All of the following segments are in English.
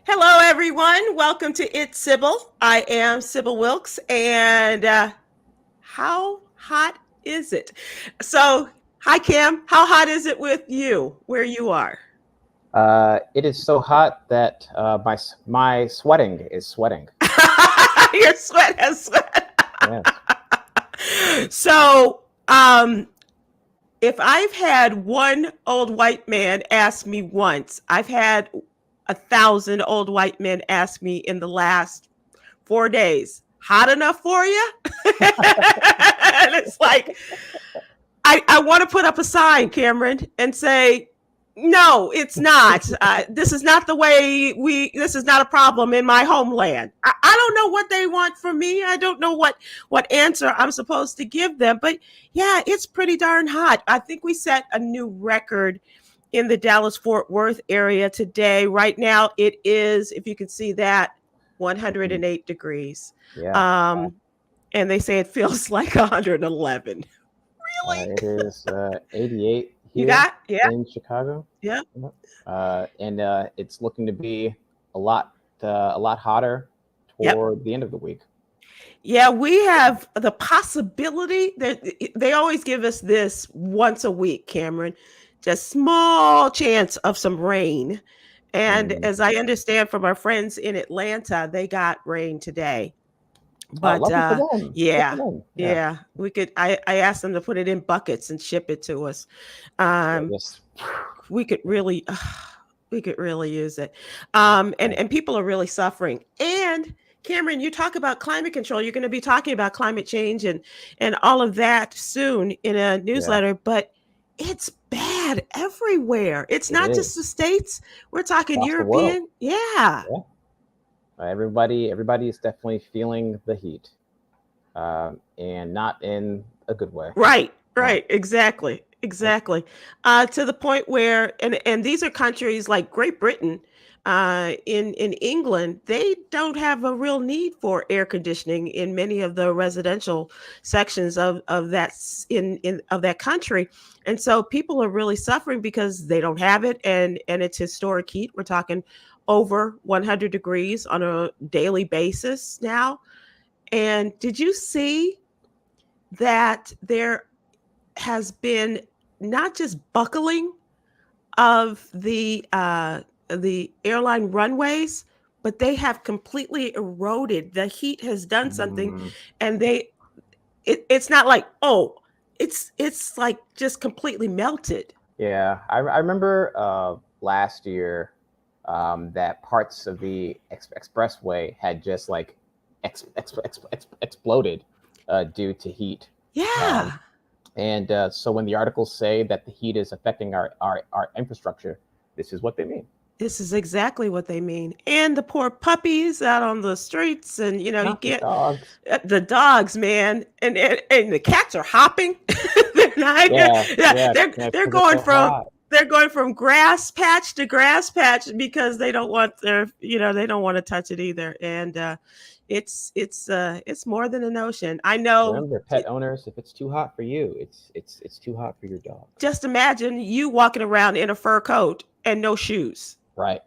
Hello, everyone. Welcome to It's Sybil. I am Sybil Wilkes, and how hot is it? So, hi, Cam. How hot is it with you where you are? It is so hot that my sweating is sweating. Your sweat has sweat. Yes. So, if I've had one old white man ask me once, I've had 1,000 old white men ask me in the last 4 days, hot enough for you? And it's like, I want to put up a sign, Cameron, and say, no, it's not. This is not the way this is not a problem in my homeland. I don't know what they want from me. I don't know what answer I'm supposed to give them. But yeah, it's pretty darn hot. I think we set a new record in the Dallas-Fort Worth area today. Right now, it is, if you can see that, 108 degrees. Yeah. And they say it feels like 111. Really? It is 88 You here got? Yeah. in Chicago. Yeah. And it's looking to be a lot hotter toward the end of the week. Yeah, we have the possibility that they always give us this once a week, Cameron, just small chance of some rain. And as I understand from our friends in Atlanta, they got rain today. But lucky for them. yeah, Good for them. yeah, we could. I asked them to put it in buckets and ship it to us. Yes. We could really use it. And people are really suffering. And Cameron, you talk about climate control. You're going to be talking about climate change and all of that soon in a newsletter. But it's bad everywhere. It's not just the States. We're talking Across European. Yeah. Everybody is definitely feeling the heat, and not in a good way. Right. Exactly. To the point where, and these are countries like Great Britain, in England, they don't have a real need for air conditioning in many of the residential sections of that country. And so people are really suffering because they don't have it, and it's historic heat. We're talking over 100 degrees on a daily basis now. And did you see that there has been not just buckling of the airline runways, but they have completely eroded. The heat has done something, and it's not like, it's like just completely melted. Yeah, I remember last year that parts of the expressway had just like exploded due to heat. Yeah. And so when the articles say that the heat is affecting our infrastructure, this is what they mean. This is exactly what they mean. And the poor puppies out on the streets, and you get the dogs, man, and the cats are hopping. They're not. They're going from grass patch to grass patch because they don't want they don't want to touch it either. And it's more than an ocean. I know. Remember, pet owners, if it's too hot for you, it's too hot for your dog. Just imagine you walking around in a fur coat and no shoes. Right.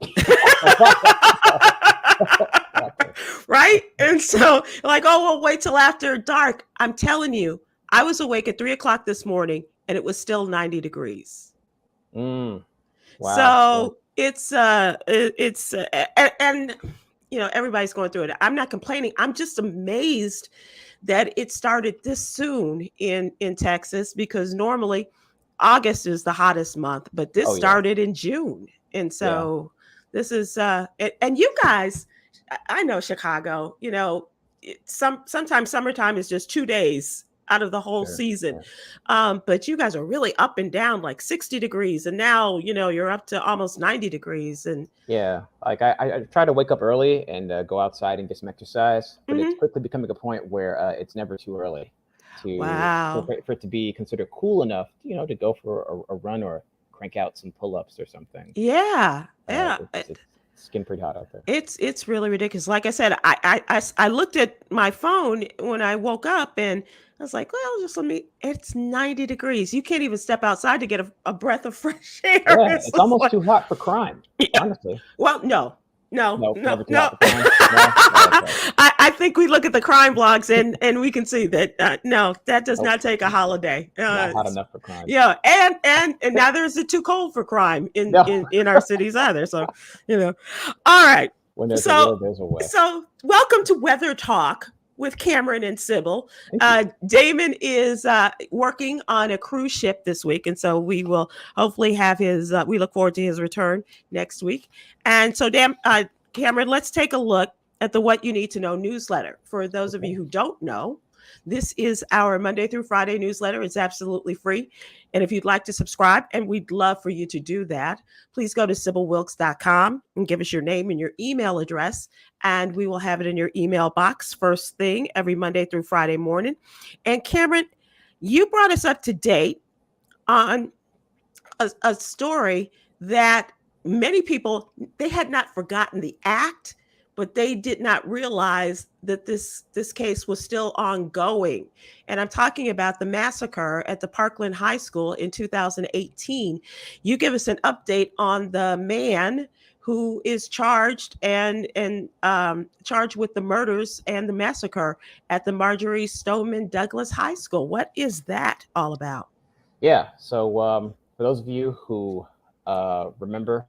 Right. And so like, we'll wait till after dark. I'm telling you, I was awake at 3:00 this morning and it was still 90 degrees. Wow. So it's and everybody's going through it. I'm not complaining. I'm just amazed that it started this soon in Texas, because normally August is the hottest month, but this started in June. And so this is and you guys, I know Chicago, sometimes summertime is just 2 days out of the whole season. But you guys are really up and down, like 60 degrees. And now, you're up to almost 90 degrees. And like I try to wake up early and go outside and get some exercise, but it's quickly becoming a point where it's never too early for it to be considered cool enough, to go for a run or crank out some pull-ups or something. It's getting pretty hot out there. It's really ridiculous. Like I said, I looked at my phone when I woke up and I was like, well, it's 90 degrees. You can't even step outside to get a breath of fresh air. Yeah, it's almost too hot for crime, honestly. Well, no, No. Never came out the crime? No? Oh, okay. I think we look at the crime blogs and we can see that no, that does not take a holiday. Not hot enough for crime. Yeah, and neither is it too cold for crime in our cities either. So, all right. When there's a will, there's a way. So, welcome to Weather Talk with Khameron and Sybil. Damon is working on a cruise ship this week, and so we will hopefully have his. We look forward to his return next week. And so, Khameron, let's take a look at the What You Need to Know newsletter. For those of you who don't know, this is our Monday through Friday newsletter. It's absolutely free. And if you'd like to subscribe, and we'd love for you to do that, please go to SybilWilkes.com and give us your name and your email address, and we will have it in your email box first thing every Monday through Friday morning. And Khameron, you brought us up to date on a story that many people, they had not forgotten the act, but they did not realize that this case was still ongoing. And I'm talking about the massacre at the Parkland High School in 2018. You give us an update on the man who is charged and charged with the murders and the massacre at the Marjorie Stoneman Douglas High School. What is that all about? Yeah. So for those of you who remember,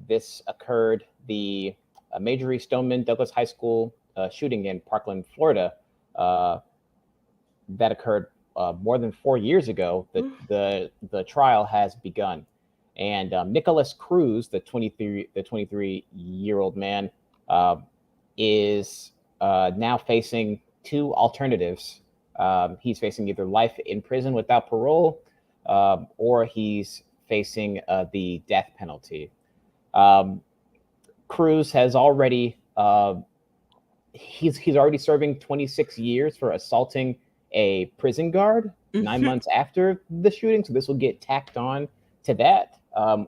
this occurred, the Marjorie Stoneman Douglas High School shooting in Parkland, Florida, that occurred more than 4 years ago. The trial has begun, and Nicholas Cruz, the 23-year-old man, is now facing two alternatives. He's facing either life in prison without parole, or he's facing the death penalty. Cruz has already he's already serving 26 years for assaulting a prison guard 9 months after the shooting. So this will get tacked on to that,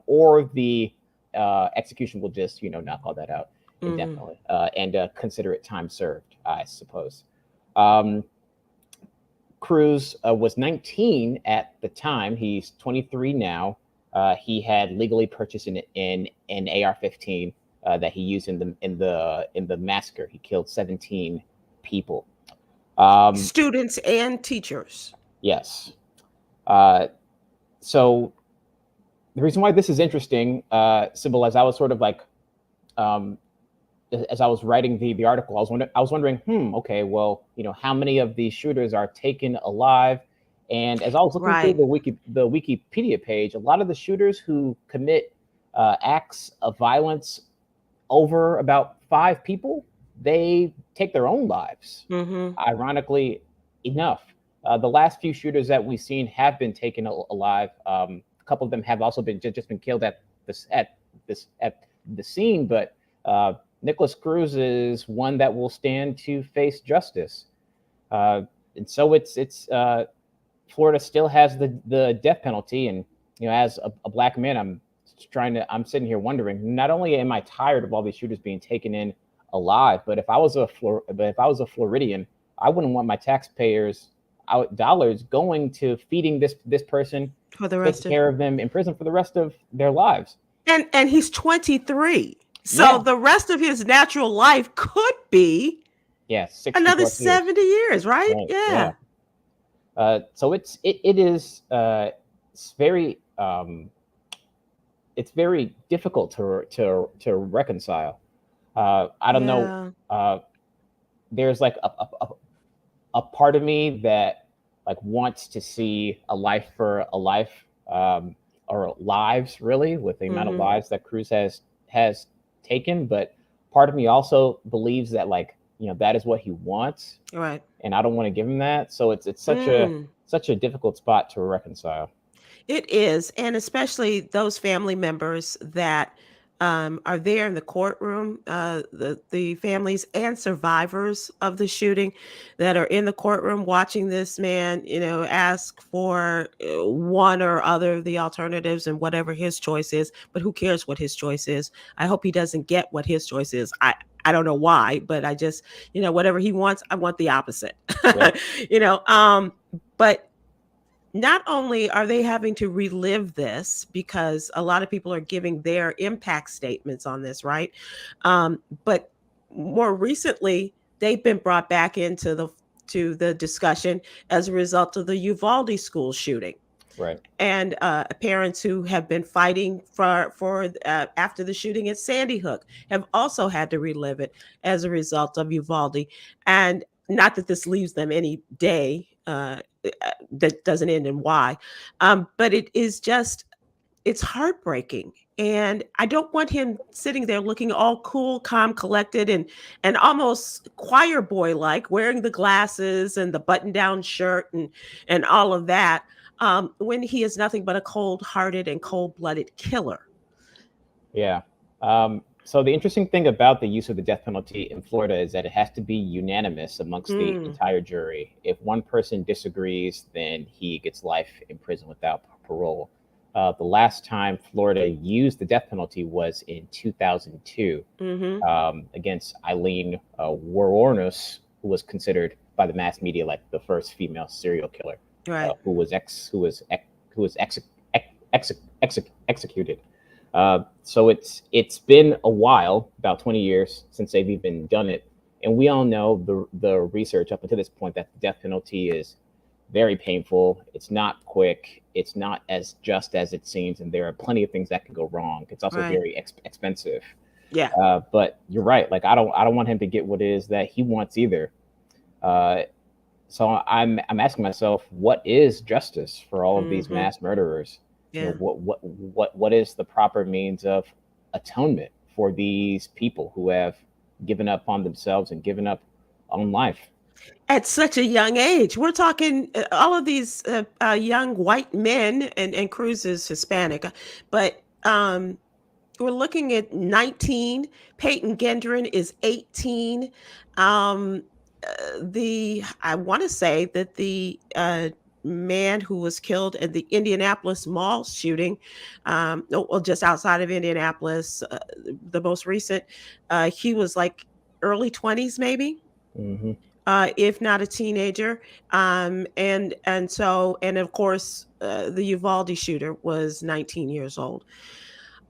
or the execution will just knock all that out indefinitely and consider it time served, I suppose. Cruz was 19 at the time. He's 23 now. He had legally purchased an AR-15 that he used in the massacre. He killed 17 people, students and teachers. Yes. So the reason why this is interesting, Sybil, as I was sort of like, as I was writing the article, I was wondering, okay, well, how many of these shooters are taken alive? And as I was looking through the Wikipedia page, a lot of the shooters who commit acts of violence over about 5 people, they take their own lives. Ironically enough, the last few shooters that we've seen have been taken alive. A couple of them have also been just been killed at the scene, but Nicholas Cruz is one that will stand to face justice. And so it's Florida still has the death penalty, and as a black man, I'm sitting here wondering, not only am I tired of all these shooters being taken in alive, but if I was a Floridian, I wouldn't want my taxpayers dollars going to feeding this person for the rest, taking care of them in prison for the rest of their lives. And he's 23, so the rest of his natural life could be another 70 years, right? Yeah. So it is very it's very difficult to reconcile. I don't know. There's like a part of me that like wants to see a life for a life, or lives really, with the amount of lives that Cruz has taken. But part of me also believes that that is what he wants, right? And I don't want to give him that. So it's such a difficult spot to reconcile. It is, and especially those family members that are there in the courtroom, the families and survivors of the shooting that are in the courtroom watching this man, ask for one or other of the alternatives and whatever his choice is. But who cares what his choice is? I hope he doesn't get what his choice is. I don't know why, but I just, whatever he wants, I want the opposite. Yeah. But not only are they having to relive this because a lot of people are giving their impact statements on this, right? But more recently, they've been brought back into the discussion as a result of the Uvalde school shooting. Right. And parents who have been fighting for after the shooting at Sandy Hook have also had to relive it as a result of Uvalde. And not that this leaves them any day that doesn't end in Y, but it is just, it's heartbreaking. And I don't want him sitting there looking all cool, calm, collected, and almost choir boy like, wearing the glasses and the button down shirt and all of that, when he is nothing but a cold hearted and cold blooded killer. Yeah. So the interesting thing about the use of the death penalty in Florida is that it has to be unanimous amongst the entire jury. If one person disagrees, then he gets life in prison without parole. The last time Florida used the death penalty was in 2002 against Eileen Wuornos, who was considered by the mass media like the first female serial killer, right? Who was executed. So it's been a while, about 20 years since they've even done it, and we all know the research up until this point that the death penalty is very painful. It's not quick. It's not as just as it seems, and there are plenty of things that can go wrong. It's also very expensive. Yeah. But you're right. Like I don't want him to get what it is that he wants either. So I'm asking myself, what is justice for all of these mass murderers? Yeah. You know, what is the proper means of atonement for these people who have given up on themselves and given up on life at such a young age? We're talking all of these young white men, and Cruz is Hispanic, but we're looking at 19. Peyton Gendron is 18. I want to say that the man who was killed at the Indianapolis mall shooting, just outside of Indianapolis, the most recent, he was like early 20s, maybe. If not a teenager. And of course, the Uvalde shooter was 19 years old.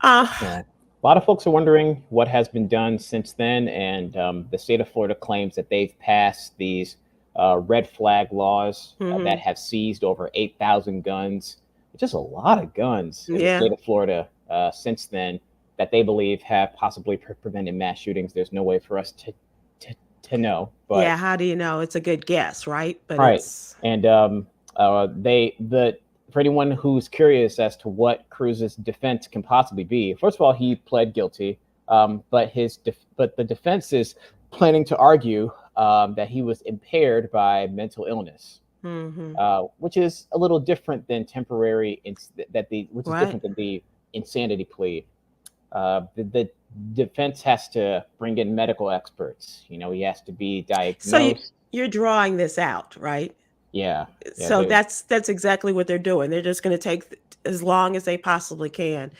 Yeah. A lot of folks are wondering what has been done since then, and the state of Florida claims that they've passed these red flag laws that have seized over 8,000 guns. It's just a lot of guns in the state of Florida since then that they believe have possibly prevented mass shootings. There's no way for us to know. But yeah, how do you know? It's a good guess, right? But right. And for anyone who's curious as to what Cruz's defense can possibly be, first of all, he pled guilty, but the defense is planning to argue that he was impaired by mental illness, which is a little different than temporary, different than the insanity plea. The defense has to bring in medical experts. You know, he has to be diagnosed. So you're drawing this out, right? Yeah. So that's exactly what they're doing. They're just going to take as long as they possibly can,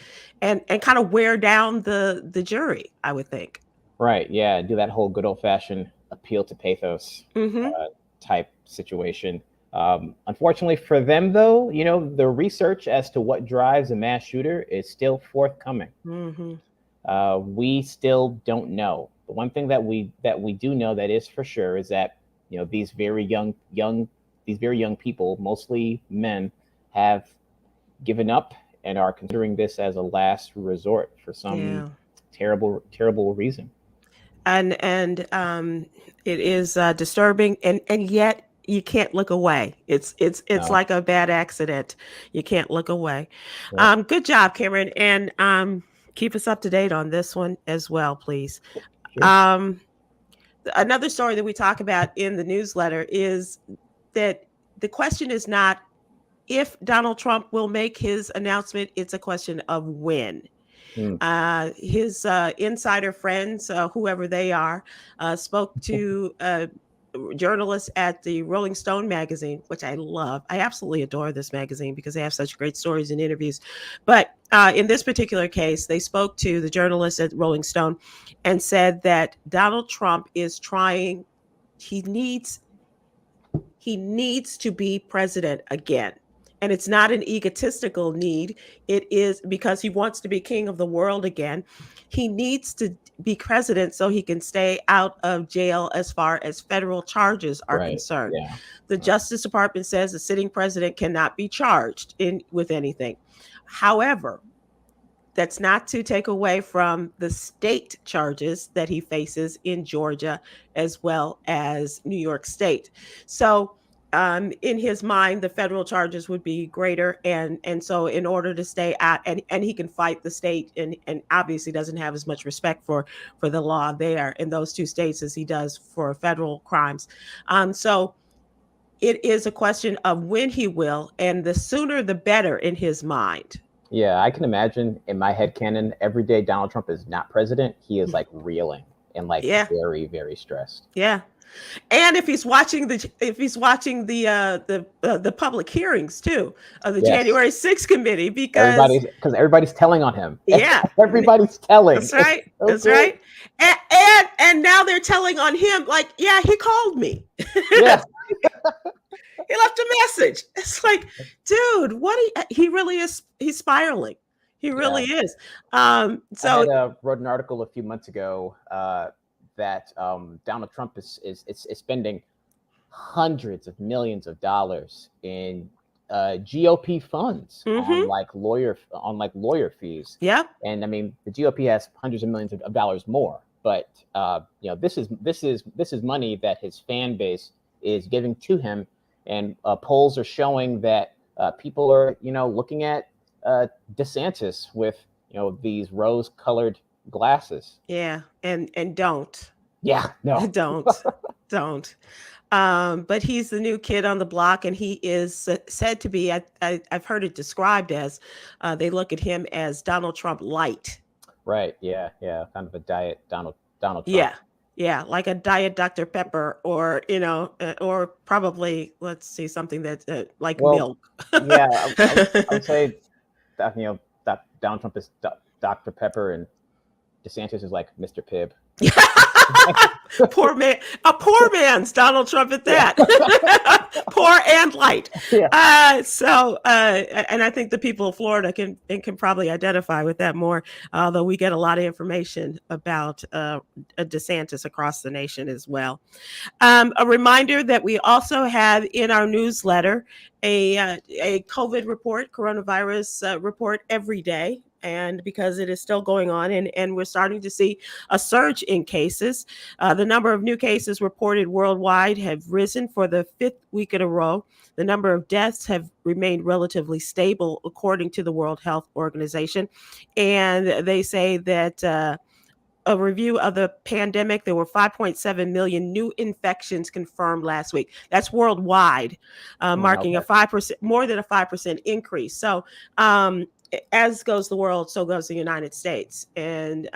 and kind of wear down the jury, I would think. Right. Yeah. Do that whole good old fashioned appeal to pathos type situation. Unfortunately for them, though, you know, the research as to what drives a mass shooter is still forthcoming. We still don't know. The one thing that we do know that is for sure is that, you know, these very young people, mostly men, have given up and are considering this as a last resort for some terrible reason. And it is disturbing, and yet you can't look away. It's like a bad accident. You can't look away. Yep. Good job, Khameron, and keep us up to date on this one as well, please. Sure. Another story that we talk about in the newsletter is that the question is not if Donald Trump will make his announcement, it's a question of when. His insider friends, whoever they are, spoke to journalists at the Rolling Stone magazine, which I love. I absolutely adore this magazine because they have such great stories and interviews. But in this particular case, they spoke to the journalists at Rolling Stone and said that Donald Trump is trying, he needs to be president again. and it's not an egotistical need. It is because he wants to be king of the world again. He needs to be president so he can stay out of jail as far as federal charges are Right. concerned. Yeah. The Justice Department says the sitting president cannot be charged with anything. However, that's not to take away from the state charges that he faces in Georgia as well as New York State. So, in his mind, the federal charges would be greater, and so in order to stay out, and he can fight the state, and obviously doesn't have as much respect for the law there in those two states as he does for federal crimes. So it is a question of when he will, and the sooner the better in his mind. Yeah, I can imagine in my head canon, every day Donald Trump is not president, he is like reeling and like very, very stressed. Yeah. And if he's watching the public hearings too of the January 6th committee, because everybody's telling on him. Yeah. Everybody's telling. That's right. So That's cool. Right. And now they're telling on him, like, yeah, he called me. Yeah. He left a message. It's like, dude, he really is. He's spiraling. He really is. So I wrote an article a few months ago that Donald Trump is spending hundreds of millions of dollars in GOP funds on lawyer fees. Yeah. And I mean, the GOP has hundreds of millions of dollars more, but this is money that his fan base is giving to him. And polls are showing that people are, looking at DeSantis with, these rose-colored glasses. Yeah, and don't. Yeah, no, don't. But he's the new kid on the block, and he is said to be. I've heard it described as they look at him as Donald Trump light. Right. Yeah. Kind of a diet Donald Trump. Yeah, like a diet Dr. Pepper, or or probably, let's see, something that's like milk. Yeah, I would say that that Donald Trump is Dr. Pepper, and DeSantis is like Mr. Pibb. Poor man, a poor man's Donald Trump at that. Poor and light. Yeah. And I think the people of Florida can probably identify with that more, although we get a lot of information about DeSantis across the nation as well. A reminder that we also have in our newsletter a COVID report, coronavirus report every day. And because it is still going on, and we're starting to see a surge in cases. The number of new cases reported worldwide have risen for the 5th week in a row. The number of deaths have remained relatively stable, according to the World Health Organization. And they say that a review of the pandemic, there were 5.7 million new infections confirmed last week. That's worldwide, marking a 5%, more than a 5% increase. So, as goes the world, so goes the United States. And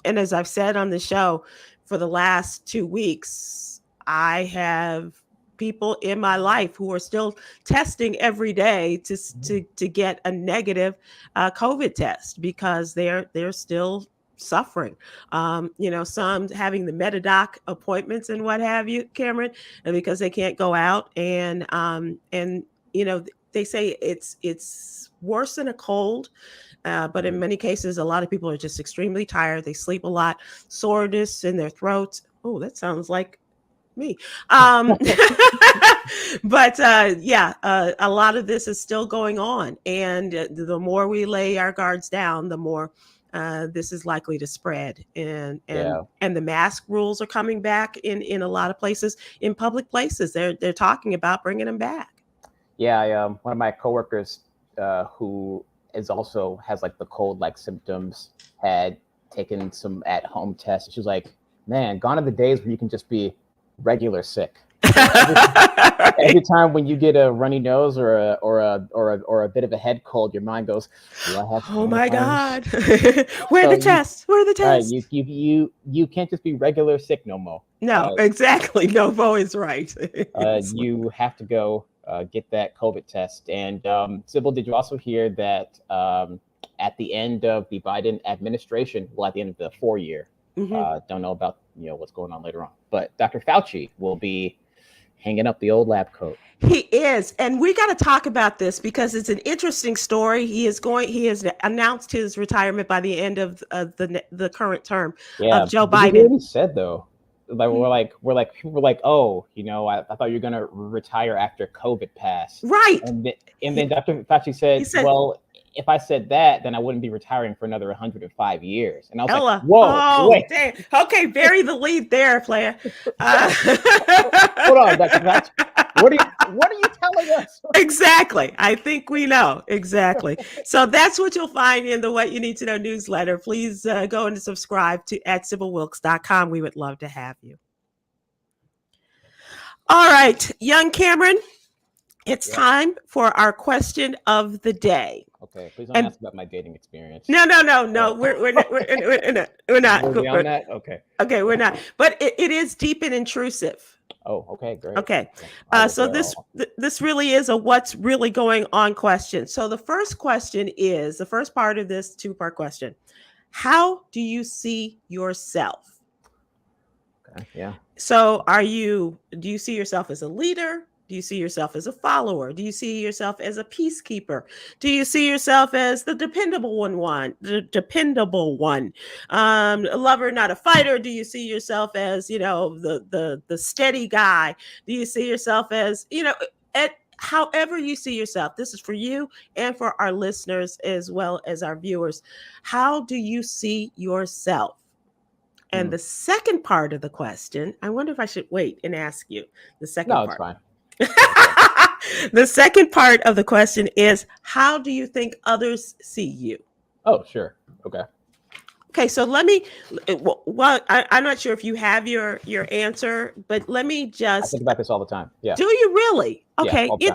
as I've said on the show, for the last 2 weeks, I have people in my life who are still testing every day to get a negative COVID test, because they're still suffering. Some having the Metadoc appointments and what have you, Khameron, because they can't go out, and they say it's worse than a cold, but in many cases, a lot of people are just extremely tired. They sleep a lot, soreness in their throats. Oh, that sounds like me. But a lot of this is still going on, and the more we lay our guards down, the more this is likely to spread. And the mask rules are coming back in a lot of places, in public places. They're talking about bringing them back. Yeah, one of my coworkers who has like the cold-like symptoms had taken some at-home tests. She was like, "Man, gone are the days where you can just be regular sick." Every time when you get a runny nose or a bit of a head cold, your mind goes, "Do I have?" Oh my God! Where are the tests? Where are the tests? You can't just be regular sick no more. No, exactly. No, Bo is right. You have to go get that COVID test. And Sybil, did you also hear that at the end of the Biden administration, well, at the end of the 4-year, don't know about what's going on later on, but Dr. Fauci will be hanging up the old lab coat. He is, and we got to talk about this because it's an interesting story. He has announced his retirement by the end of the current term of Joe Biden. He really said though, like people were like, oh, I thought you were gonna retire after COVID passed, right? And then Dr. Fauci said, well, if I said that, then I wouldn't be retiring for another 105 years. And I was like, whoa, wait. Damn. Okay, bury the lead there, player. Hold on, Dr. Fauci. What are you telling us? Exactly. I think we know. Exactly. So that's what you'll find in the What You Need to Know newsletter. Please go and subscribe to @SybilWilkes.com. We would love to have you. All right, young Khameron, it's time for our question of the day. Okay, please don't ask about my dating experience. No. We're not. We're not. We're on that? Okay, we're not. But it is deep and intrusive. Oh, okay, great. Okay, so this really is a what's really going on question. So the first question is the first part of this two-part question. How do you see yourself? Okay, yeah. So do you see yourself as a leader? Do you see yourself as a follower? Do you see yourself as a peacekeeper? Do you see yourself as the dependable one, a lover, not a fighter? Do you see yourself as, the steady guy? Do you see yourself as, however you see yourself? This is for you and for our listeners as well as our viewers. How do you see yourself? And the second part of the question, I wonder if I should wait and ask you the second part. No, it's fine. The second part of the question is, how do you think others see you? Oh, sure. Okay, so let me, I'm not sure if you have your answer, but let me just... I think about this all the time. Yeah. Do you really? Okay, yeah,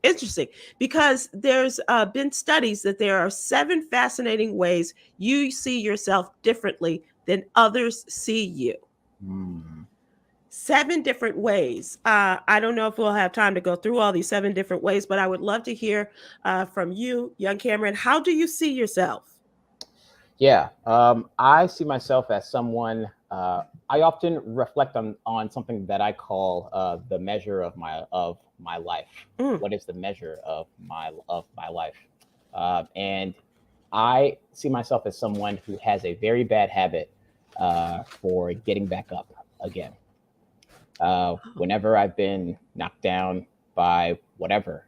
interesting. Because there's been studies that there are 7 fascinating ways you see yourself differently than others see you. 7 different ways. I don't know if we'll have time to go through all these 7 different ways, but I would love to hear from you, young Khameron. How do you see yourself? Yeah, I see myself as someone. I often reflect on something that I call the measure of my life. What is the measure of my life? And I see myself as someone who has a very bad habit for getting back up again. Whenever I've been knocked down by whatever,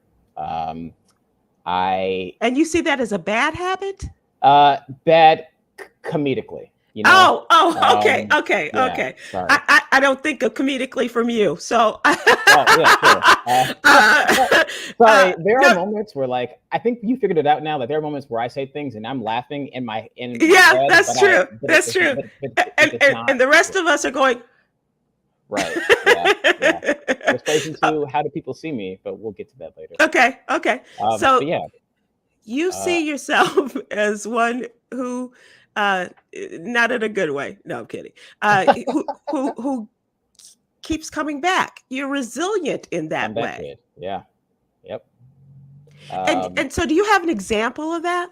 And you see that as a bad habit? Bad comedically. Okay. Sorry. I don't think of comedically from you. So sorry. There are moments where, like, I think you figured it out now. Like, there are moments where I say things and I'm laughing in my head. That's true. That's true. And the rest of us are going. Right. Yeah. This plays into how do people see me, but we'll get to that later. Okay. So yeah. You see yourself as one who, not in a good way. No, I'm kidding. Who keeps coming back. You're resilient in that way. Yeah. Yep. And so, do you have an example of that?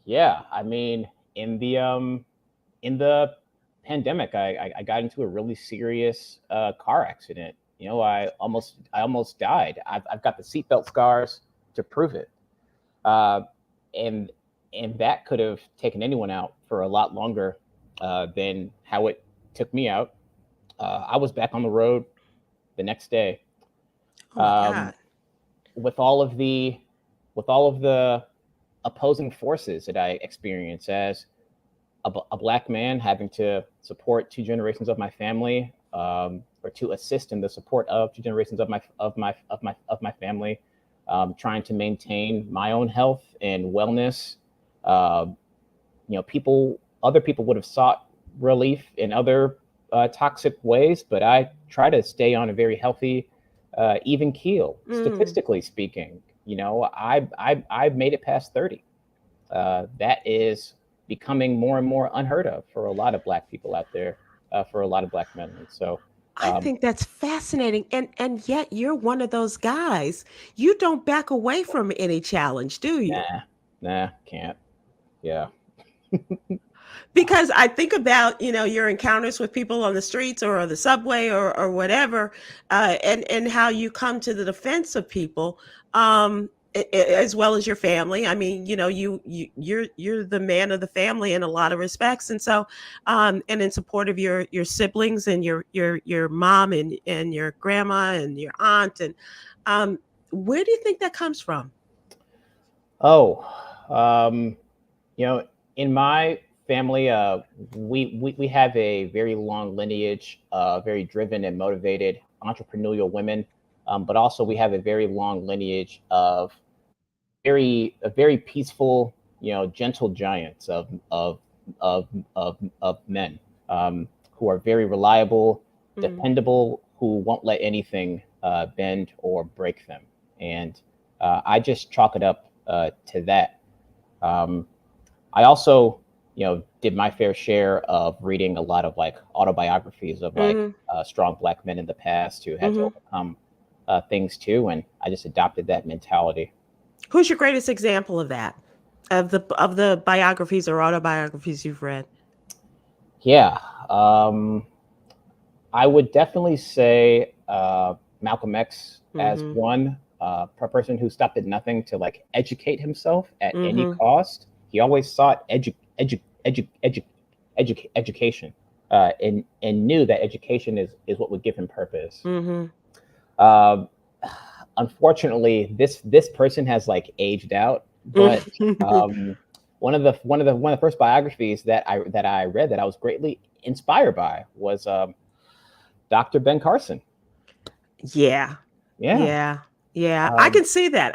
Yeah. I mean, in the pandemic, I got into a really serious car accident. I almost died. I've got the seatbelt scars to prove it. And that could have taken anyone out for a lot longer than how it took me out. I was back on the road the next day. With all of the opposing forces that I experienced as a Black man, having to support 2 generations of my family, or to assist in the support of 2 generations of my family, trying to maintain my own health and wellness. Other people would have sought relief in other toxic ways, but I try to stay on a very healthy, even keel. Statistically speaking, I've made it past 30. That is becoming more and more unheard of for a lot of Black people out there, for a lot of Black men. And so I think that's fascinating. And yet you're one of those guys. You don't back away from any challenge, do you? Nah, can't. Yeah. Because I think about, your encounters with people on the streets or the subway or whatever, and how you come to the defense of people, as well as your family. I mean, you're the man of the family in a lot of respects, and so, and in support of your siblings and your mom and your grandma and your aunt, and where do you think that comes from? Oh, in my family, we have a very long lineage, very driven and motivated entrepreneurial women, but also we have a very long lineage of very peaceful, gentle giants of men, who are very reliable, dependable, who won't let anything bend or break them. And I just chalk it up to that. I also, did my fair share of reading a lot of like autobiographies of like strong Black men in the past who had to overcome things too, and I just adopted that mentality. Who's your greatest example of that, of the biographies or autobiographies you've read? Yeah, I would definitely say Malcolm X as one. Per person who stopped at nothing to like educate himself at any cost. He always sought education, and knew that education is what would give him purpose. Unfortunately, this person has like aged out, but one of the first biographies that I read that I was greatly inspired by was Dr. Ben Carson. Yeah. I can see that.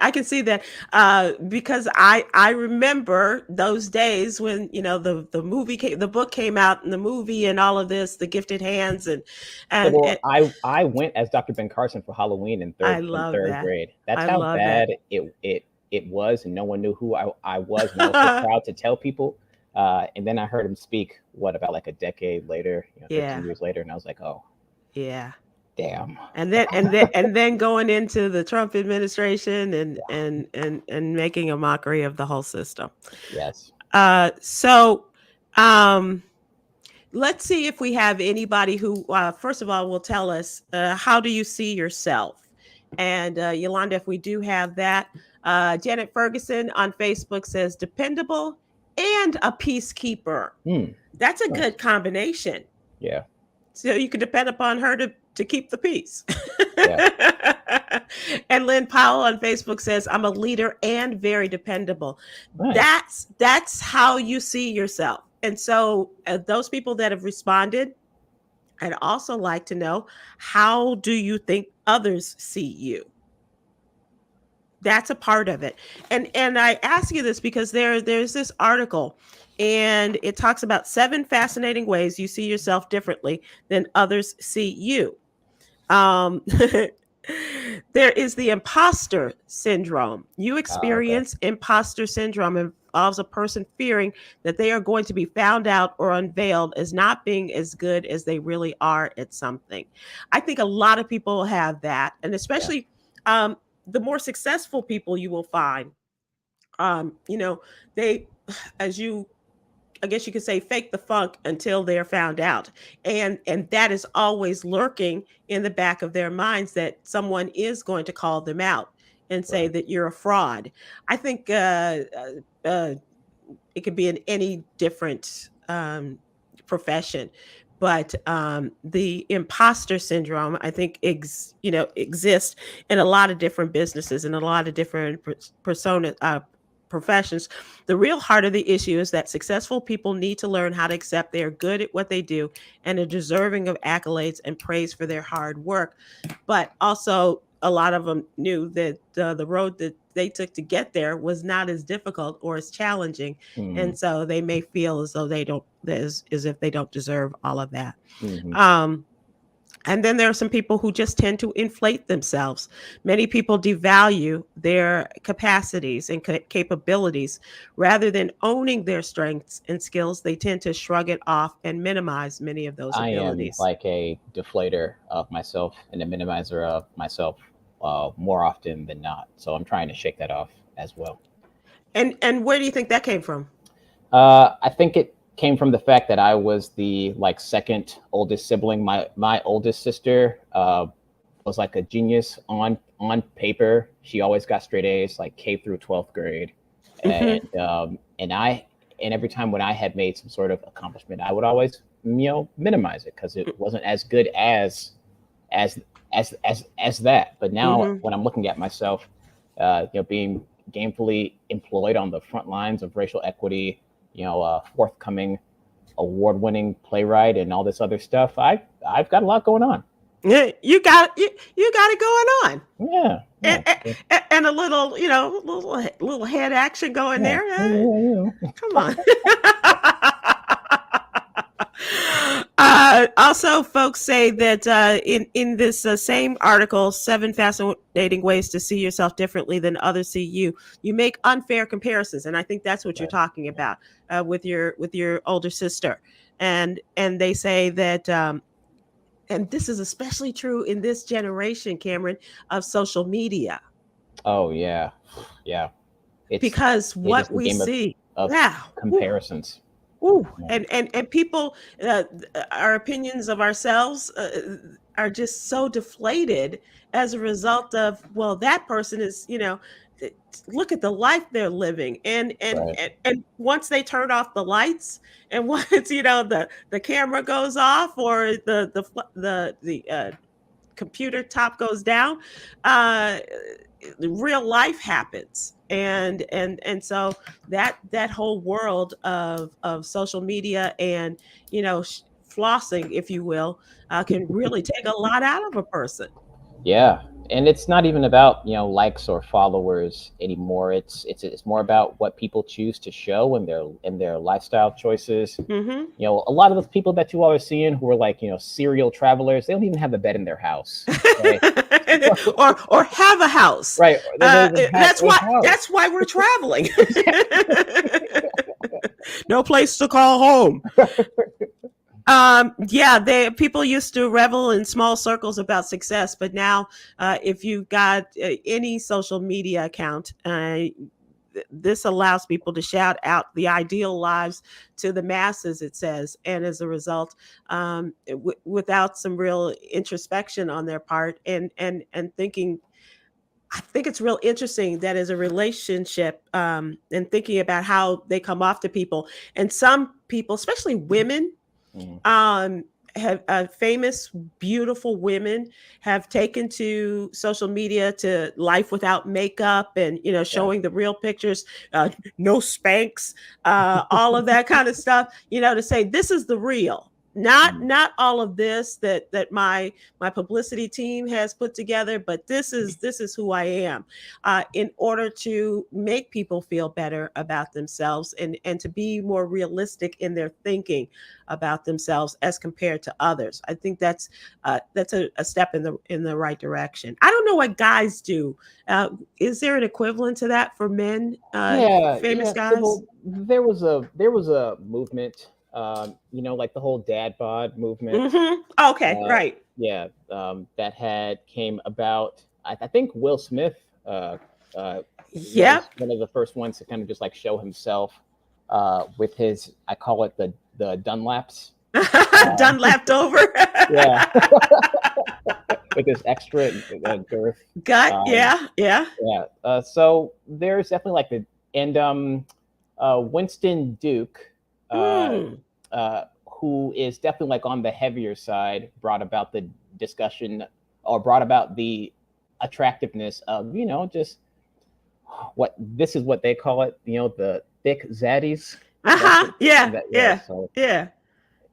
Because I remember those days when the movie the book came out, and the movie and all of this, The Gifted Hands, and I went as Dr. Ben Carson for Halloween in third grade. That's how bad it was, and no one knew who I was, and I was so proud to tell people. And then I heard him speak about like a decade later, 15 years later, and I was like, oh yeah. Damn. And then going into the Trump administration and making a mockery of the whole system. Yes. So let's see if we have anybody who, first of all, will tell us, how do you see yourself? And Yolanda, if we do have that, Janet Ferguson on Facebook says dependable and a peacekeeper. That's a good combination. Yeah. So you can depend upon her to keep the peace. Yeah. And Lynn Powell on Facebook says, I'm a leader and very dependable. Nice. That's how you see yourself. And so those people that have responded, I'd also like to know, how do you think others see you? That's a part of it. And I ask you this because there's this article, and it talks about 7 fascinating ways you see yourself differently than others see you. There is the imposter syndrome. You experience imposter syndrome. Involves a person fearing that they are going to be found out or unveiled as not being as good as they really are at something. I think a lot of people have that, and especially the more successful people you will find, they, I guess you could say, fake the funk until they're found out. And that is always lurking in the back of their minds, that someone is going to call them out and say that you're a fraud. I think it could be in any different profession. But the imposter syndrome, I think, exists in a lot of different businesses and a lot of different professions. The real heart of the issue is that successful people need to learn how to accept they are good at what they do and are deserving of accolades and praise for their hard work. But also, a lot of them knew that the road that they took to get there was not as difficult or as challenging. And so they may feel as though as if they don't deserve all of that. And then there are some people who just tend to inflate themselves. Many people devalue their capacities and capabilities. Rather than owning their strengths and skills, they tend to shrug it off and minimize many of those abilities. I am like a deflator of myself and a minimizer of myself more often than not. So I'm trying to shake that off as well. And where do you think that came from? I think it came from the fact that I was the like second oldest sibling. My oldest sister was like a genius on paper. She always got straight A's, like K through 12th grade, Mm-hmm. and every time when I had made some sort of accomplishment, I would always minimize it because it wasn't as good as as that. But now Mm-hmm. when I'm looking at myself, being gainfully employed on the front lines of racial equity, forthcoming award-winning playwright and all this other stuff, I've got a lot going on. Yeah, you got it going on. Yeah, yeah, And a little, little head action going yeah, there. yeah. Come on. Also, folks say that in this same article, 7 fascinating ways to see yourself differently than others see you. You make unfair comparisons, and I think that's what you're Right. talking about with your older sister. And they say that, and this is especially true in this generation, Khameron, of social media, Oh yeah, yeah. because It is what the we game see, of yeah, woo, comparisons. woo, Yeah. and people, our opinions of ourselves are just so deflated as a result of, well, that person is, look at the life they're living, Right. and once they turn off the lights, and once the camera goes off, or the computer top goes down, uh real life happens, and so that whole world of social media and, flossing, if you will, can really take a lot out of a person. Yeah, and it's not even about likes or followers anymore. It's more about what people choose to show in their lifestyle choices. Hmm. A lot of the people that you always seeing who are like serial travelers, they don't even have a bed in their house. Okay? or have a house. Right? They don't even have That's a why house. we're traveling. No place to call home. Yeah, people used to revel in small circles about success, but now, if you've got any social media account, this allows people to shout out the ideal lives to the masses, it says, and as a result, without some real introspection on their part, and thinking. I think it's real interesting that as a relationship, and thinking about how they come off to people, and some people, especially women, Mhm. um have famous, beautiful women have taken to social media, to life without makeup, and Yeah. showing the real pictures, no spanks, all of that kind of stuff, to say this is the real, Mhm. not all of this that my publicity team has put together, but this is who I am, in order to make people feel better about themselves, and to be more realistic in their thinking about themselves as compared to others. I think that's a step in the right direction. I don't know what guys do. Is there an equivalent to that for men, Yeah, famous yeah. guys? Sybil, there was a movement, like the whole dad bod movement. Hmm. Okay, Uh, right. yeah, that had came about. I think Will Smith uh, was Yep. one of the first ones to kind of just like show himself with his, I call it the Dunlaps. Uh, Done left over. yeah, with his extra girth. Gut. Um, Yeah, yeah. yeah. So there's definitely like and Winston Duke, uh, Mm. who is definitely like on the heavier side, brought about the discussion or brought about the attractiveness of just what this is what they call it, the thick zaddies. That's Uh-huh. what Yeah, that yeah. yeah, So yeah,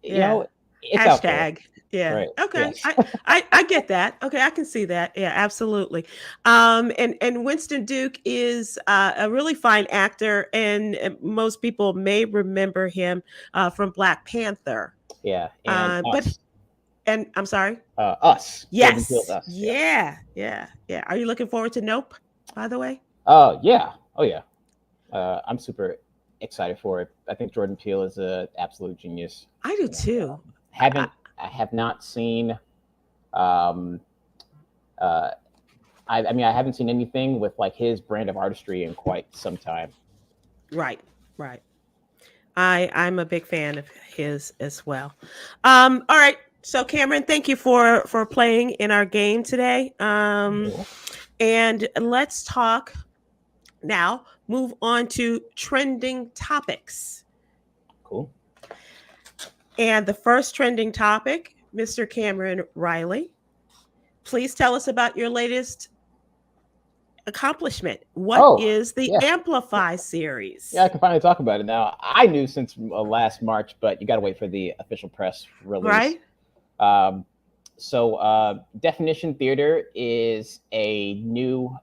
you yeah. know it's out there, Hashtag. Yeah. right? Okay. Yes. I get that. Okay, I can see that. Yeah, absolutely. And Winston Duke is a really fine actor, and most people may remember him from Black Panther. Yeah, and But and I'm sorry. us, Jordan Peele's Yes. us. Yeah. Yeah. Yeah. Yeah. Are you looking forward to Nope? By the way. Yeah. Oh yeah. I'm super excited for it. I think Jordan Peele is an absolute genius. I do You know, too. I, haven't I have not seen. Um, uh, I mean, I haven't seen anything with like his brand of artistry in quite some time. right. Right. I'm a big fan of his as well. All right. So Khameron, thank you for playing in our game today. And let's talk now. Move on to trending topics. Cool. And the first trending topic, Mr. Khameron Riley, please tell us about your latest accomplishment. What is the Amplify series? Yeah, I can finally talk about it now. I knew since last March, but you got to wait for the official press release. Right. So Definition Theater is a new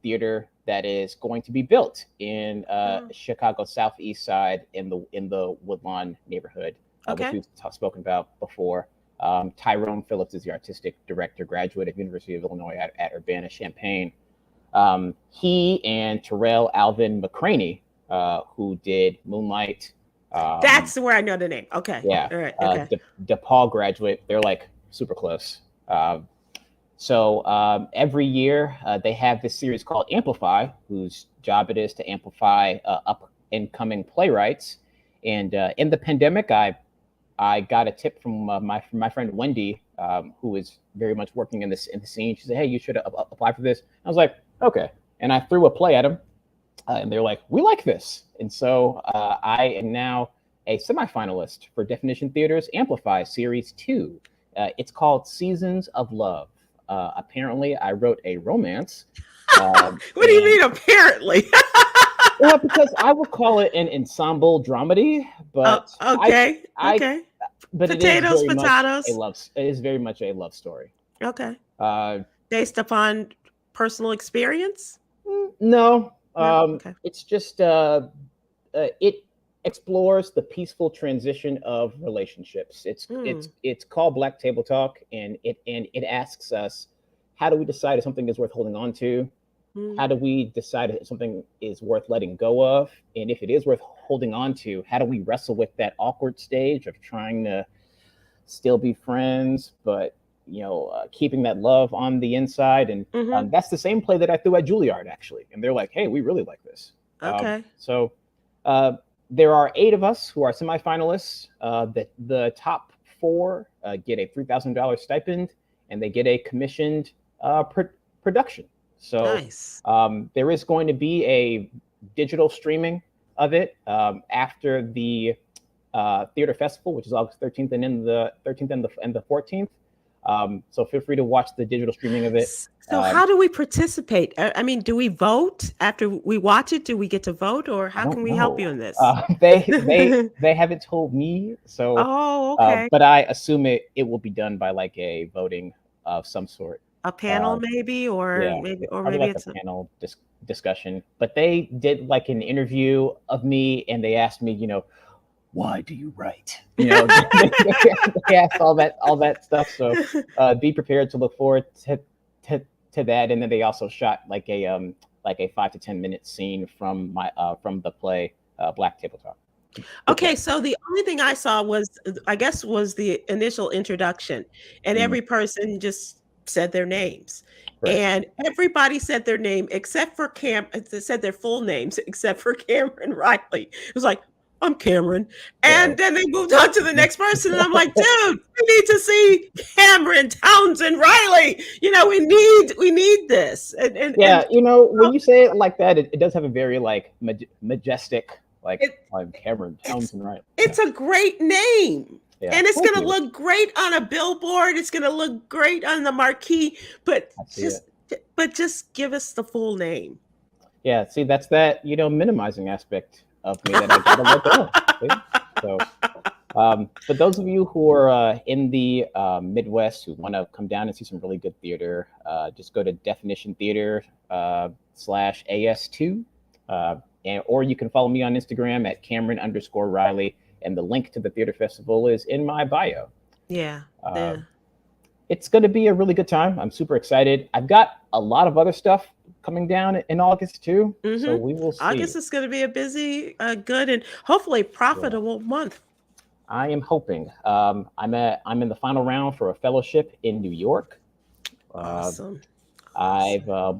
theater that is going to be built in Chicago Southeast Side in the Woodlawn neighborhood, which we've spoken about before. Tyrone Phillips is the artistic director, graduate of University of Illinois at Urbana-Champaign. He and Terrell Alvin McCraney, who did Moonlight. That's where I know the name. Okay. Yeah. All right. Okay. DePaul graduate. They're like super close. So every year they have this series called Amplify, whose job it is to amplify up and coming playwrights. And in the pandemic, I got a tip from my friend Wendy, who is very much working in the scene. She said, "Hey, you should apply for this." I was like, "Okay," and I threw a play at them, and they're like, "We like this," and so I am now a semifinalist for Definition Theater's Amplify Series 2. It's called Seasons of Love. Apparently, I wrote a romance. What do you mean, apparently? Well, because I would call it an ensemble dramedy, but okay. But potatoes. It is very much a love story. Okay. Based upon personal experience? No. It's just it explores the peaceful transition of relationships. It's called Black Table Talk, and it asks us, how do we decide if something is worth holding on to? How do we decide if something is worth letting go of? And if it is worth holding on to, how do we wrestle with that awkward stage of trying to still be friends, but keeping that love on the inside? And that's the same play that I threw at Juilliard, actually. And they're like, "Hey, we really like this." Okay. So there are 8 of us who are semifinalists. The top 4 get a $3,000 stipend, and they get a commissioned production. So nice. There is going to be a digital streaming of it after the theater festival, which is August 13th and the 14th. So feel free to watch the digital streaming of it. So how do we participate? I mean, do we vote after we watch it? Do we get to vote, or how can we help you in this? They haven't told me. So okay. But I assume it will be done by like a voting of some sort. A panel, maybe, or maybe like it's a panel discussion. But they did like an interview of me, and they asked me, why do you write? They asked all that stuff. So be prepared to look forward to that. And then they also shot like a 5 to 10 minute scene from the play Black Table Talk. Okay, so the only thing I saw was the initial introduction, and every person just said their names. Right. And everybody said their name except for said their full names except for Khameron Riley. It was like, "I'm Khameron." And then they moved on to the next person. And I'm like, dude, we need to see Khameron Townsend Riley. We need this. And when you say it like that, it does have a very like majestic, I'm Khameron Townsend Riley. It's a great name. Yeah. And it's going to look great on a billboard. It's going to look great on the marquee, but just give us the full name. Yeah. See, that's that, minimizing aspect of me that I got to look at. So, for those of you who are in the Midwest who want to come down and see some really good theater, just go to Definition Theater /AS2, or you can follow me on Instagram at Khameron_Riley. And the link to the theater festival is in my bio. Yeah. It's going to be a really good time. I'm super excited. I've got a lot of other stuff coming down in August too. So we will see. August is going to be a busy, good, and hopefully profitable month. I am hoping. I'm in the final round for a fellowship in New York. Awesome. I've hoping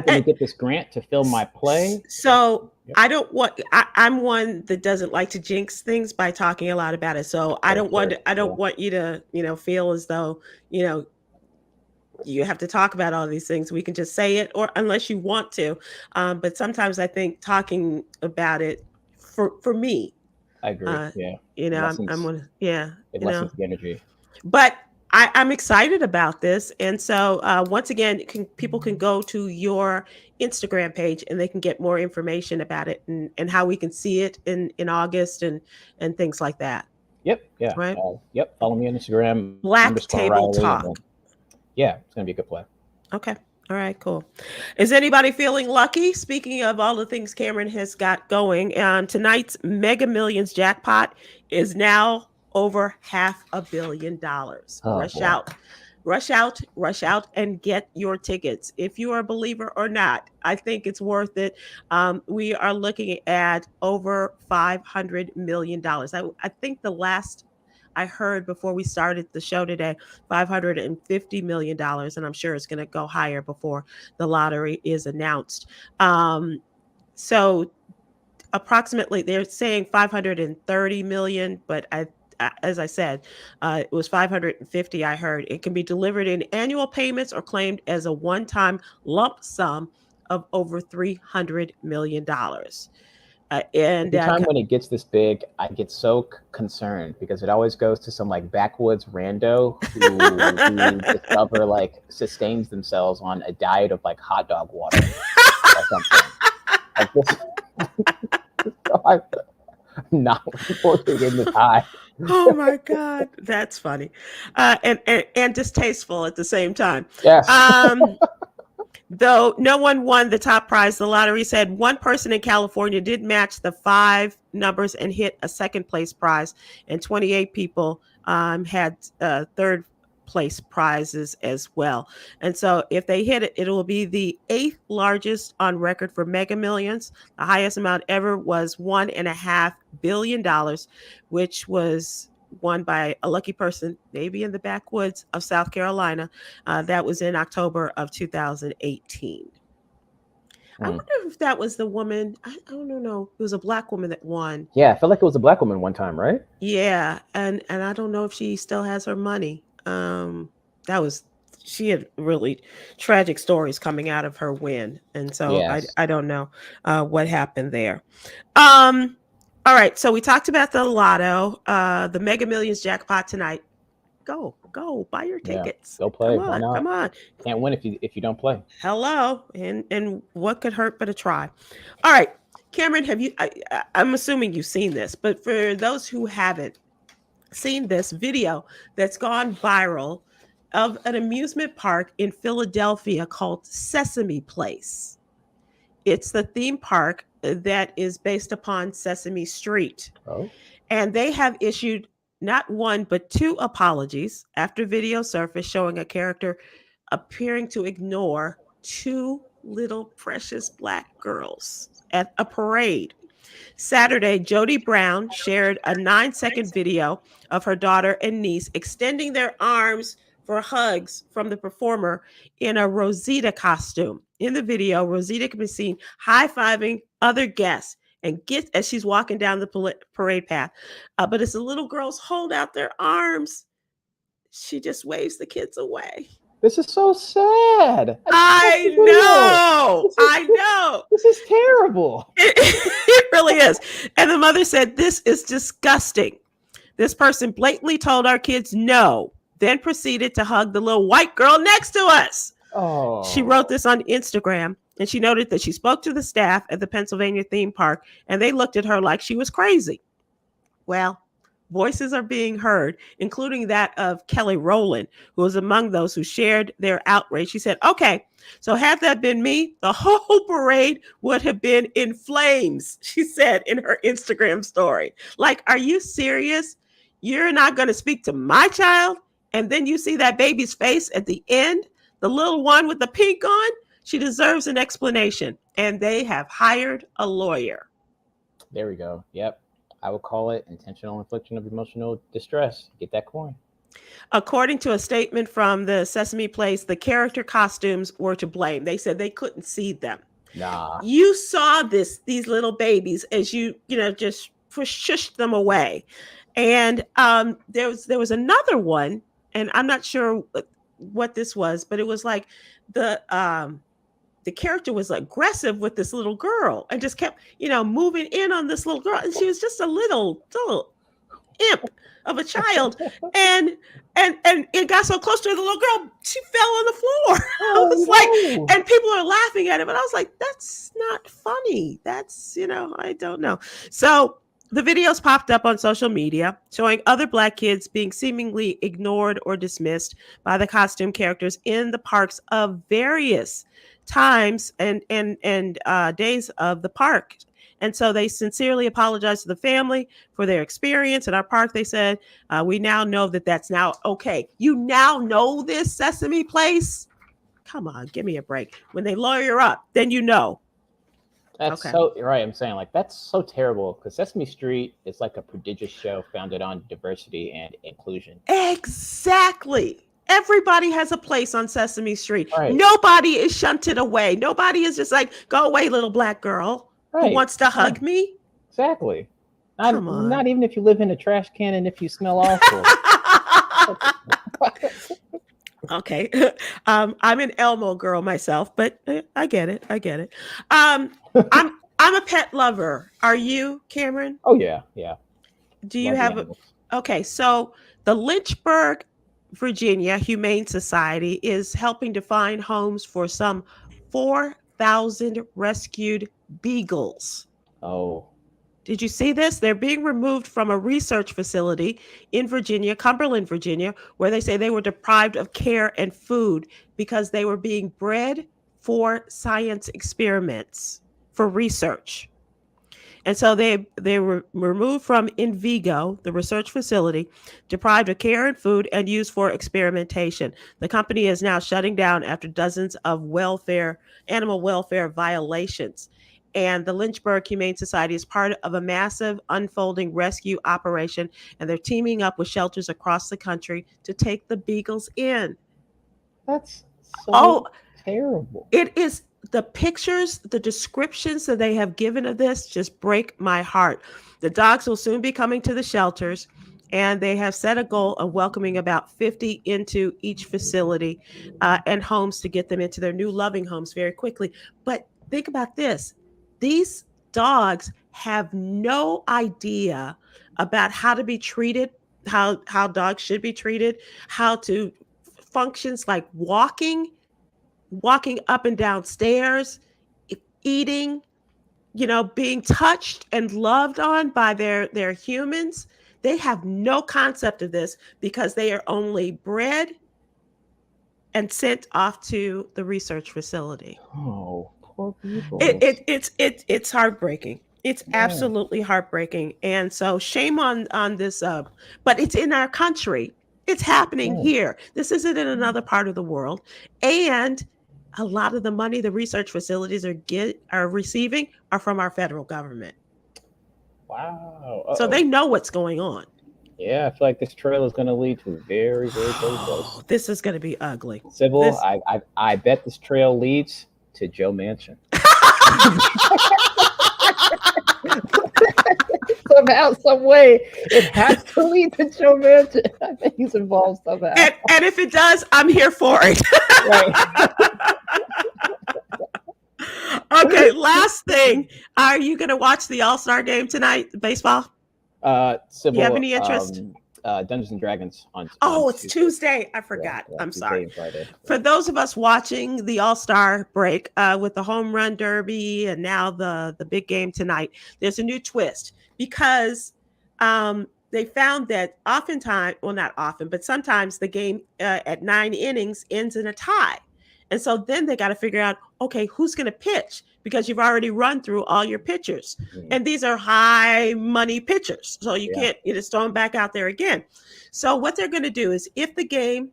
to get this grant to film my play. So I don't want. I'm one that doesn't like to jinx things by talking a lot about it. So I don't want. I don't want you to, feel as though, you know, you have to talk about all these things. We can just say it, or unless you want to. But sometimes I think talking about it for me, I agree. Yeah. I'm gonna, It lessens the energy. but I'm excited about this. And so once again, people can go to your Instagram page and they can get more information about it and how we can see it in August and things like that. Yep. Yeah. Right. Yep. Follow me on Instagram. Black Table Riley, Talk. Yeah, it's gonna be a good play. Okay. All right, cool. Is anybody feeling lucky? Speaking of all the things Khameron has got going, tonight's Mega Millions jackpot is now over $500 million. Rush out and get your tickets. If you are a believer or not, I think it's worth it. We are looking at over $500 million. I think the last I heard before we started the show today, $550 million. And I'm sure it's going to go higher before the lottery is announced. So approximately they're saying 530 million, but as I said, it was 550. I heard it can be delivered in annual payments or claimed as a one-time lump sum of over $300 million. And every time when it gets this big, I get so concerned because it always goes to some like backwoods rando who discover like sustains themselves on a diet of like hot dog water or something. Like this, so I'm not reporting in this high. Oh my God, that's funny, and distasteful at the same time. Yes. Though no one won the top prize, the lottery said one person in California did match the 5 numbers and hit a second place prize, and 28 people had third place prizes as well. And so if they hit it, it will be the 8th largest on record for Mega Millions. The highest amount ever was $1.5 billion, which was won by a lucky person, maybe in the backwoods of South Carolina. That was in October of 2018. I wonder if that was the woman. I don't know. It was a Black woman that won. Yeah, I felt like it was a Black woman one time, right? Yeah, and I don't know if she still has her money. She had really tragic stories coming out of her win, and so yes. I don't know what happened there. All right, so we talked about the lotto, the Mega Millions jackpot tonight. Go, buy your tickets. Yeah, go play. Come on. Can't win if you don't play. Hello, and what could hurt but a try? All right, Khameron, have you? I'm assuming you've seen this, but for those who haven't seen this video that's gone viral of an amusement park in Philadelphia called Sesame Place. It's the theme park that is based upon Sesame Street. Oh. And they have issued not one, but 2 apologies after video surfaced showing a character appearing to ignore 2 little precious Black girls at a parade. Saturday, Jody Brown shared a 9-second video of her daughter and niece extending their arms for hugs from the performer in a Rosita costume. In the video, Rosita can be seen high-fiving other guests and as she's walking down the parade path. But as the little girls hold out their arms, she just waves the kids away. This is so sad. I know. This is terrible. It really is. And the mother said, "This is disgusting. This person blatantly told our kids no, then proceeded to hug the little white girl next to us." Oh. She wrote this on Instagram, and she noted that she spoke to the staff at the Pennsylvania theme park, and they looked at her like she was crazy. Well, voices are being heard, including that of Kelly Rowland, who was among those who shared their outrage. She said, "Okay, so had that been me, the whole parade would have been in flames," she said in her Instagram story. Like, are you serious? You're not going to speak to my child? And then you see that baby's face at the end, the little one with the pink on? She deserves an explanation. And they have hired a lawyer. There we go. Yep. I would call it intentional infliction of emotional distress. Get that coin. According to a statement from the Sesame Place, the character costumes were to blame. They said they couldn't see them. Nah. You saw these little babies as just shushed them away. And there was another one, and I'm not sure what this was, but it was like the character was aggressive with this little girl and just kept, moving in on this little girl. And she was just a little imp of a child. and it got so close to her, the little girl, she fell on the floor. I was like, and people are laughing at it, but I was like, that's not funny. That's, I don't know. So the videos popped up on social media showing other Black kids being seemingly ignored or dismissed by the costume characters in the parks of various times and days of the park. And so they sincerely apologized to the family for their experience in our park. They said, we now know that's now okay. You now know this, Sesame Place? Come on, give me a break. When they lawyer up, then you know. That's okay. So right. I'm saying, like, that's so terrible, because Sesame Street is like a prodigious show founded on diversity and inclusion. Exactly. Everybody has a place on Sesame Street. Right. Nobody is shunted away. Nobody is just like, go away, little Black girl. Right. Who wants to hug me? Exactly. Not even if you live in a trash can and if you smell awful. Okay. I'm an Elmo girl myself, but I get it. I'm a pet lover. Are you, Khameron? Oh yeah. Do you have okay, so the Lynchburg, Virginia Humane Society is helping to find homes for some 4,000 rescued beagles. Oh. Did you see this? They're being removed from a research facility in Virginia, Cumberland, Virginia, where they say they were deprived of care and food because they were being bred for science experiments, for research. And so they were removed from in Vigo, the research facility, deprived of care and food, and used for experimentation. The company is now shutting down after dozens of animal welfare violations. And the Lynchburg Humane Society is part of a massive unfolding rescue operation, and they're teaming up with shelters across the country to take the beagles in. That's so terrible. It is. The pictures, the descriptions that they have given of this just break my heart. The dogs will soon be coming to the shelters, and they have set a goal of welcoming about 50 into each facility and homes to get them into their new loving homes very quickly. But think about this. These dogs have no idea about how to be treated, how dogs should be treated, how to functions like walking up and down stairs, eating, being touched and loved on by their humans. They have no concept of this because they are only bred and sent off to the research facility. Oh, poor people. It's heartbreaking. It's absolutely heartbreaking. And so shame on this, but it's in our country. It's happening here. This isn't in another part of the world. And a lot of the money the research facilities are receiving are from our federal government. Wow. So they know what's going on. Yeah, I feel like this trail is going to lead to very, very close. This is going to be ugly. Sybil, I bet this trail leads to Joe Manchin. Somehow, some way, it has to lead to Joe Manchin. I think he's involved somehow. And if it does, I'm here for it. Right. Okay, last thing. Are you going to watch the All-Star game tonight, baseball? Sybil, you have any interest? Dungeons and Dragons on it's Tuesday. I forgot. Yeah, I'm sorry. For those of us watching the All-Star break with the home run derby and now the big game tonight, there's a new twist because they found that not often, but sometimes the game at 9 innings ends in a tie. And so then they got to figure out, okay, who's going to pitch? Because you've already run through all your pitchers. Mm-hmm. And these are high money pitchers. So you can't just throw them back out there again. So what they're going to do is if the game,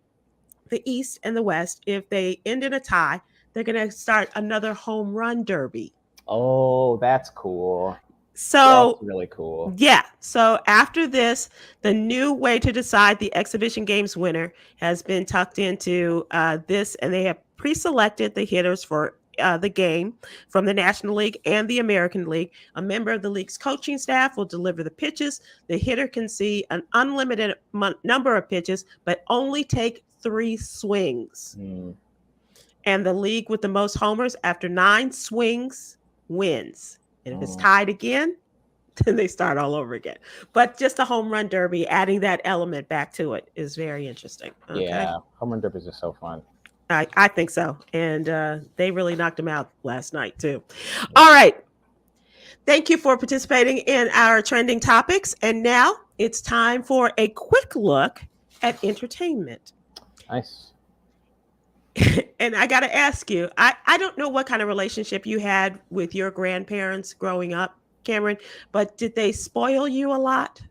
the East and the West, if they end in a tie, they're going to start another home run derby. Oh, that's cool. So that's really cool. Yeah. So after this, the new way to decide the exhibition games winner has been tucked into this, and they have pre-selected the hitters for the game from the National League and the American League. A member of the league's coaching staff will deliver the pitches. The hitter can see an unlimited number of pitches, but only take 3 swings. And the league with the most homers after 9 swings wins. And if it's tied again, then they start all over again. But just a home run derby, adding that element back to it is very interesting. Okay? Yeah, home run derbies are so fun. I think so. And they really knocked him out last night, too. Yeah. All right. Thank you for participating in our trending topics. And now it's time for a quick look at entertainment. Nice. And I got to ask you, I don't know what kind of relationship you had with your grandparents growing up, Khameron, but did they spoil you a lot?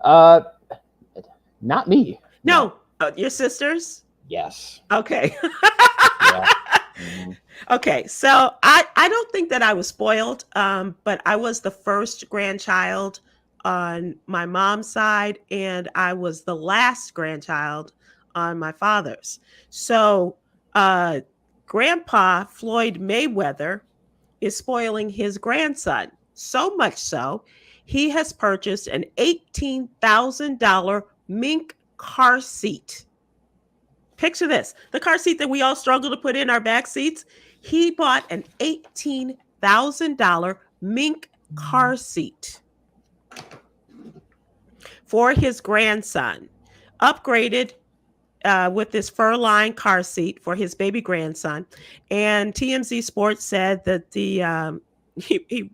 Not me. No. Your sisters? Yes. Okay. Yeah. Okay. So I don't think that I was spoiled, but I was the first grandchild on my mom's side, and I was the last grandchild on my father's. So Grandpa Floyd Mayweather is spoiling his grandson. So much so, he has purchased an $18,000 mink car seat. Picture this, the car seat that we all struggle to put in our back seats. He bought an $18,000 mink car seat for his grandson, upgraded with this fur-lined car seat for his baby grandson. And TMZ Sports said that he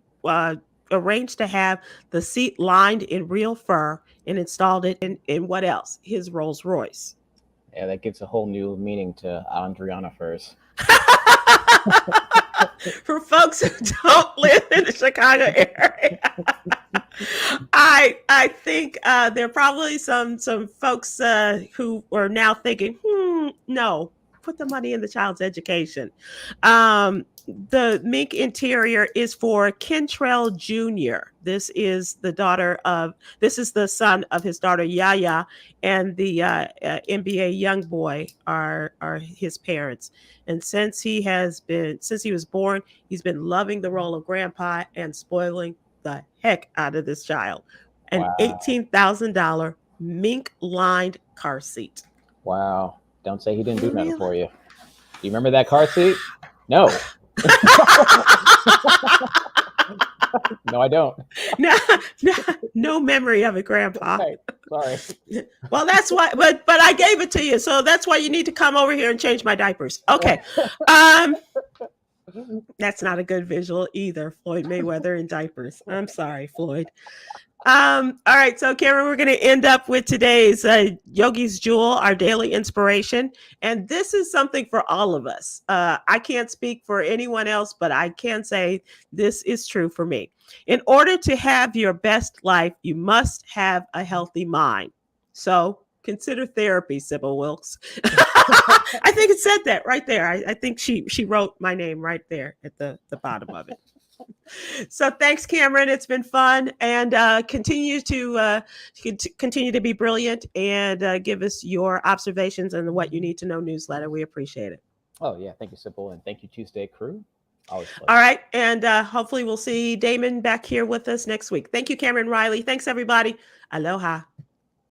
arranged to have the seat lined in real fur and installed it in what else? His Rolls Royce. Yeah, that gives a whole new meaning to Andriana furs. For folks who don't live in the Chicago area, I think there are probably some folks who are now thinking, no, put the money in the child's education. The mink interior is for Kentrell Jr. This is the son of his daughter Yaya, and the NBA young boy are his parents. And since he was born, he's been loving the role of grandpa and spoiling the heck out of this child. An $18,000 mink-lined car seat. Wow. Don't say he didn't do nothing for you. Do you remember that car seat? No. No, I don't. No memory of it, Grandpa. Okay. Sorry. Well, that's why, but I gave it to you, so that's why you need to come over here and change my diapers. Okay. That's not a good visual either. Floyd Mayweather in diapers. I'm sorry, Floyd. All right, so Khameron, we're going to end up with today's Yogi's Jewel, our daily inspiration. And this is something for all of us. I can't speak for anyone else, but I can say this is true for me. In order to have your best life, you must have a healthy mind. So consider therapy, Sybil Wilkes. I think it said that right there. I think she wrote my name right there at the bottom of it. So thanks, Khameron. It's been fun, and continue to be brilliant and give us your observations and the What You Need to Know newsletter. We appreciate it. Oh yeah, thank you, Sybil, and thank you, Tuesday crew. Always pleasure. All right, and hopefully we'll see Damon back here with us next week. Thank you, Khameron Riley. Thanks, everybody. Aloha.